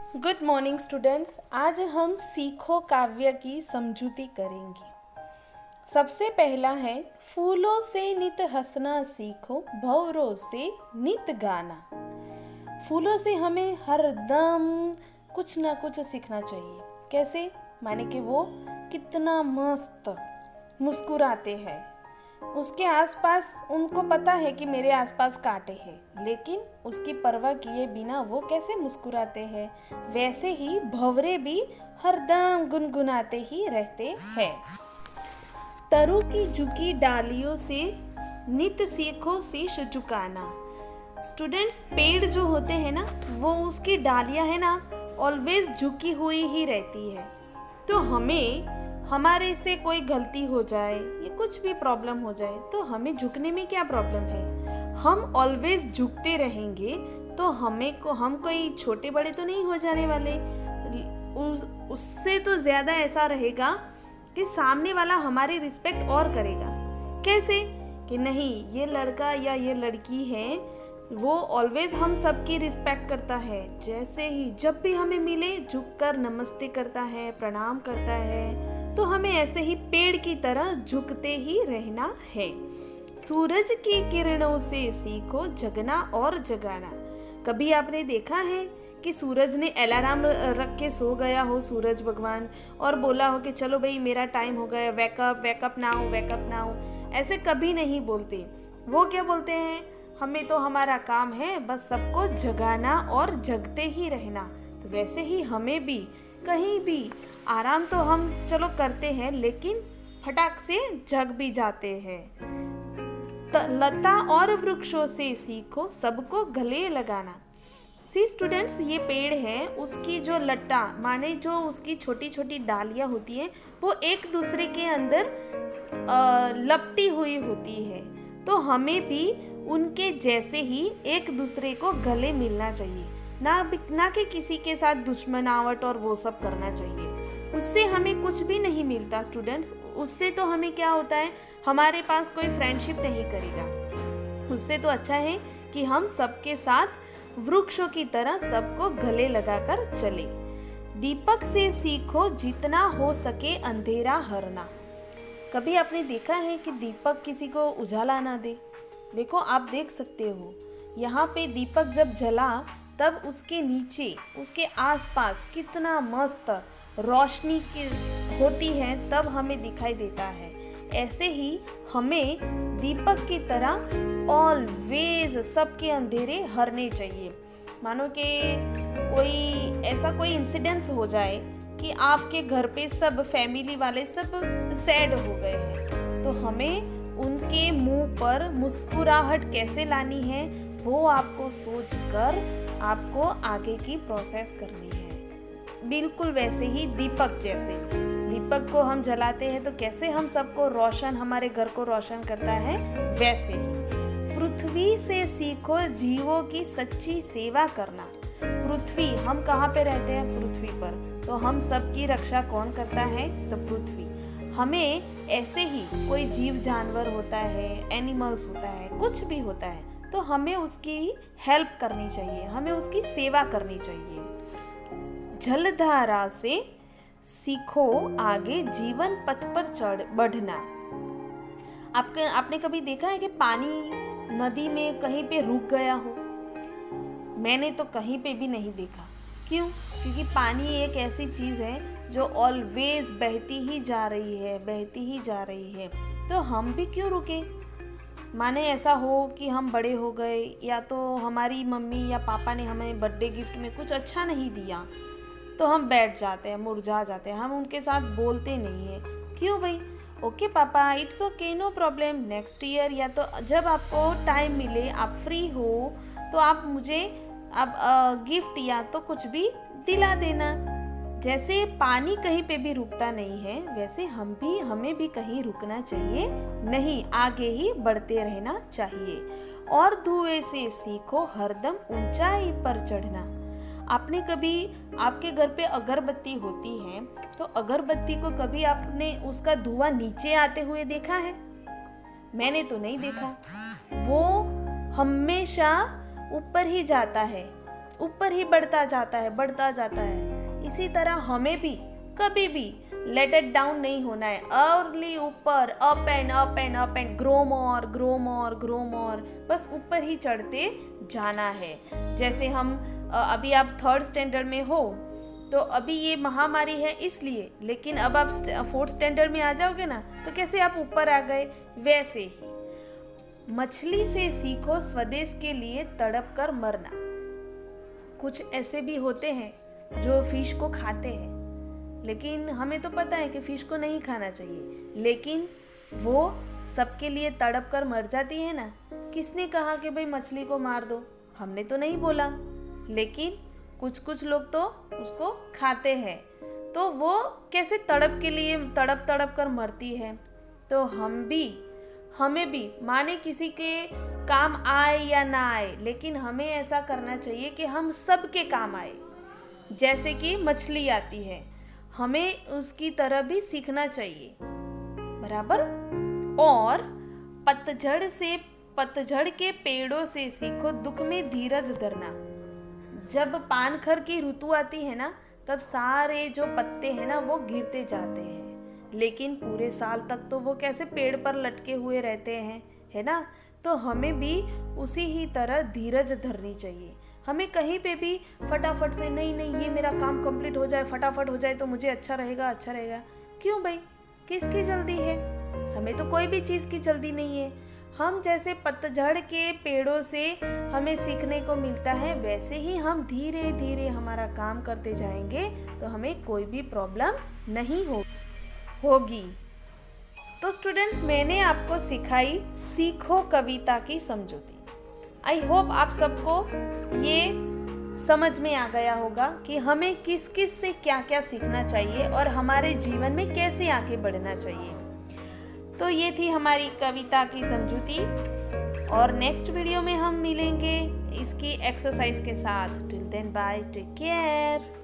Good morning students. आज हम सीखो काव्य की समझूती करेंगे। सबसे पहला है, फूलों से नित हंसना सीखो, भंवरों से नित गाना। फूलों से हमें हर दम कुछ ना कुछ सीखना चाहिए। कैसे? माने कि वो कितना मस्त मुस्कुराते हैं, उसके आसपास उनको पता है कि मेरे आसपास कांटे हैं, लेकिन उसकी परवाह किए बिना वो कैसे मुस्कुराते हैं। वैसे ही भंवरे भी हरदम गुनगुनाते ही रहते हैं। तरु की झुकी डालियों से नित सीखो शीश झुकाना। स्टूडेंट्स, पेड़ जो होते हैं ना, वो उसकी डालियां है ना ऑलवेज झुकी हुई ही रहती है। तो हमारे से कोई गलती हो जाए या कुछ भी प्रॉब्लम हो जाए तो हमें झुकने में क्या प्रॉब्लम है। हम ऑलवेज झुकते रहेंगे तो हम कोई छोटे बड़े तो नहीं हो जाने वाले। उससे तो ज़्यादा ऐसा रहेगा कि सामने वाला हमारी रिस्पेक्ट और करेगा। कैसे? कि नहीं, ये लड़का या ये लड़की है, वो ऑलवेज हम सबकी रिस्पेक्ट करता है। जैसे ही जब भी हमें मिले झुककर नमस्ते करता है, प्रणाम करता है। तो हमें ऐसे ही पेड़ की तरह झुकते ही रहना है। सूरज की किरणों से सीखो जगना और जगाना। कभी आपने देखा है कि सूरज ने अलार्म रख के सो गया हो, सूरज भगवान, और बोला हो कि चलो भाई मेरा टाइम हो गया, wake up wake up now wake up now. ऐसे कभी नहीं बोलते। वो क्या बोलते हैं, हमें तो हमारा काम है बस सबको जगाना और जगते ही रहना। तो वैसे ही हमें भी कहीं भी आराम तो हम चलो करते हैं, लेकिन फटाक से जग भी जाते हैं। लता और वृक्षों से सीखो सबको गले लगाना। सी स्टूडेंट्स, ये पेड़ है, उसकी जो लता माने जो उसकी छोटी छोटी डालियां होती है वो एक दूसरे के अंदर लपटी हुई होती है। तो हमें भी उनके जैसे ही एक दूसरे को गले मिलना चाहिए, ना कि किसी के साथ दुश्मनावट और वो सब करना चाहिए। उससे हमें कुछ भी नहीं मिलता स्टूडेंट्स। उससे तो हमें क्या होता है, हमारे पास कोई फ्रेंडशिप नहीं करेगा। उससे तो अच्छा है कि हम सबके साथ वृक्षों की तरह सबको गले लगाकर चले। दीपक से सीखो जितना हो सके अंधेरा हरना। कभी आपने देखा है कि दीपक किसी को उजाला ना दे? देखो, आप देख सकते हो, यहाँ पे दीपक जब जला तब उसके नीचे, उसके आसपास कितना मस्त रोशनी की होती है, तब हमें दिखाई देता है। ऐसे ही हमें दीपक की तरह ऑलवेज सबके अंधेरे हरने चाहिए। मानो कि कोई इंसिडेंस हो जाए कि आपके घर पे सब फैमिली वाले सब सैड हो गए हैं, तो हमें उनके मुंह पर मुस्कुराहट कैसे लानी है, वो आपको सोचकर आपको आगे की प्रोसेस करनी है। बिल्कुल वैसे ही दीपक जैसे, दीपक को हम जलाते हैं तो कैसे हम सबको रोशन, हमारे घर को रोशन करता है, वैसे ही पृथ्वी से सीखो जीवों की सच्ची सेवा करना। पृथ्वी, हम कहाँ पे रहते हैं? पृथ्वी पर। तो हम सबकी रक्षा कौन करता है? तो पृथ्वी। हमें ऐसे ही कोई जीव जानवर होता है, एनिमल्स होता है, कुछ भी होता है, तो हमें उसकी हेल्प करनी चाहिए, हमें उसकी सेवा करनी चाहिए। जलधारा से सीखो आगे जीवन पथ पर बढ़ना। आपने कभी देखा है कि पानी नदी में कहीं पे रुक गया हो? मैंने तो कहीं पे भी नहीं देखा। क्यों? क्योंकि पानी एक ऐसी चीज़ है जो ऑलवेज बहती ही जा रही है, बहती ही जा रही है। तो हम भी क्यों रुके? माने ऐसा हो कि हम बड़े हो गए, या तो हमारी मम्मी या पापा ने हमें बर्थडे गिफ्ट में कुछ अच्छा नहीं दिया, तो हम बैठ जाते हैं, मुरझा जाते हैं, हम उनके साथ बोलते नहीं है। क्यों भाई? ओके पापा, it's okay, no problem, next year, या तो जब आपको टाइम मिले, आप फ्री हो, तो आप मुझे गिफ्ट या तो कुछ भी दिला देना। जैसे पानी कहीं पे भी रुकता नहीं है, वैसे हमें भी कहीं रुकना चाहिए नहीं, आगे ही बढ़ते रहना चाहिए। और धुएं से सीखो हरदम ऊंचाई पर चढ़ना। आपने कभी, आपके घर पे अगरबत्ती होती है, तो अगरबत्ती को कभी आपने उसका धुआं नीचे आते हुए देखा है? मैंने तो नहीं देखा। वो हमेशा ऊपर ही जाता है। ऊपर ही बढ़ता जाता है, बढ़ता जाता है। इसी तरह हमें भी कभी भी लेट इट डाउन नहीं होना है। अर्ली ऊपर, up and up and up and grow more, grow more, grow more, बस ऊपर ही चढ़ते जाना है। जैसे हम अभी आप 3rd स्टैंडर्ड में हो तो अभी ये महामारी है इसलिए, लेकिन अब आप 4th स्टैंडर्ड में आ जाओगे ना तो कैसे आप ऊपर आ गए, वैसे ही मछली से सीखो स्वदेश के लिए तड़प कर मरना। कुछ ऐसे भी होते हैं जो फिश को खाते हैं, लेकिन हमें तो पता है कि फिश को नहीं खाना चाहिए, लेकिन वो सबके लिए तड़प कर मर जाती है ना। किसने कहा कि भाई मछली को मार दो, हमने तो नहीं बोला, लेकिन कुछ कुछ लोग तो उसको खाते हैं। तो वो कैसे तड़प के लिए तड़प कर मरती है। तो हमें भी माने किसी के काम आए या ना आए, लेकिन हमें ऐसा करना चाहिए कि हम सबके काम आए। जैसे कि मछली आती है, हमें उसकी तरह भी सीखना चाहिए, बराबर। और पतझड़ के पेड़ों से सीखो दुख में धीरज धरना। जब पानखर की ऋतु आती है ना, तब सारे जो पत्ते हैं ना वो गिरते जाते हैं, लेकिन पूरे साल तक तो वो कैसे पेड़ पर लटके हुए रहते हैं, है ना। तो हमें भी उसी ही तरह धीरज धरनी चाहिए। हमें कहीं पे भी फटाफट से नहीं ये मेरा काम कंप्लीट हो जाए, फटाफट हो जाए तो मुझे अच्छा रहेगा। क्यों भाई, किसकी जल्दी है? हमें तो कोई भी चीज़ की जल्दी नहीं है। हम जैसे पतझड़ के पेड़ों से हमें सीखने को मिलता है, वैसे ही हम धीरे धीरे हमारा काम करते जाएंगे तो हमें कोई भी प्रॉब्लम नहीं होगी। तो स्टूडेंट्स, मैंने आपको सिखाई सीखो कविता की समझौती। आई होप आप सबको ये समझ में आ गया होगा कि हमें किस किस से क्या क्या सीखना चाहिए और हमारे जीवन में कैसे आगे बढ़ना चाहिए। तो ये थी हमारी कविता की समझौती, और नेक्स्ट वीडियो में हम मिलेंगे इसकी एक्सरसाइज के साथ। Till then bye, take care.